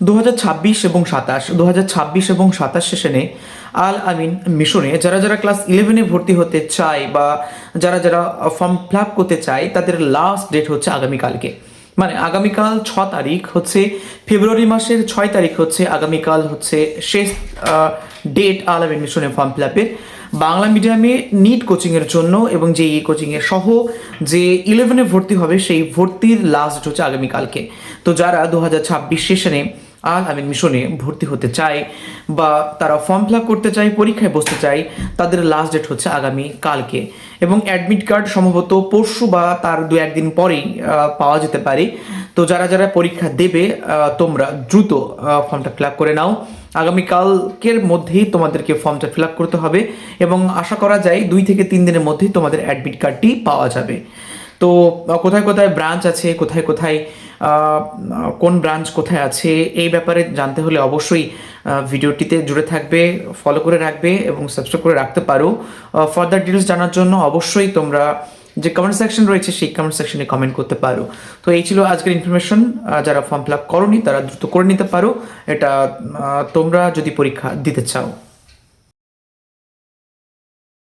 2026 এবং 27 সেশনে আল আমিন মিশনে যারা যারা ক্লাস 11-এ ভর্তি হতে চায় বা যারা যারা ফর্ম ফিল আপ করতে চায় তাদের লাস্ট ডেট হচ্ছে আগামীকালকে। মানে আগামীকাল 6 তারিখ হচ্ছে ফেব্রুয়ারি মাসের 6 তারিখ হচ্ছে আগামীকাল হচ্ছে শেষ ডেট আল আমিন মিশনে ফর্ম ফিল আপের। বাংলা মিডিয়ামে নিট কোচিংয়ের জন্য এবং যে কোচিংয়ের সহ যে 11-এ ভর্তি হবে সেই ভর্তির লাস্ট হচ্ছে আগামীকালকে। তো যারা 2026 সেশনে আল আমিন মিশনে ভর্তি হতে চায় বা তারা ফর্ম ফিল আপ করতে চায়, পরীক্ষায় বসতে চায়, তাদের লাস্ট ডেট হচ্ছে আগামী কালকে। এবং অ্যাডমিট কার্ড সম্ভবত পরশু বা তার 2-1 দিন পরেই পাওয়া যেতে পারে। তো যারা যারা পরীক্ষা দেবে তোমরা দ্রুত ফর্মটা ফিল আপ করে নাও। আগামীকালকের মধ্যেই তোমাদেরকে ফর্মটা ফিল আপ করতে হবে এবং আশা করা যায় 2 থেকে 3 দিনের মধ্যেই তোমাদের অ্যাডমিট কার্ডটি পাওয়া যাবে। তো কোথায় কোথায় ব্রাঞ্চ আছে, কোথায় কোথায় কোন ব্রাঞ্চ কোথায় আছে, এই ব্যাপারে জানতে হলে অবশ্যই ভিডিওটিতে জুড়ে থাকবে, ফলো করে রাখবে এবং সাবস্ক্রাইব করে রাখতে পারো। ফার্দার ডিটেলস জানার জন্য অবশ্যই তোমরা যে কমেন্ট সেকশন রয়েছে সেই কমেন্ট সেকশনে কমেন্ট করতে পারো। তো এই ছিল আজকের ইনফরমেশন। যারা ফর্ম ফিল আপ করোনি তারা দ্রুত করে নিতে পারো এটা, তোমরা যদি পরীক্ষা দিতে চাও।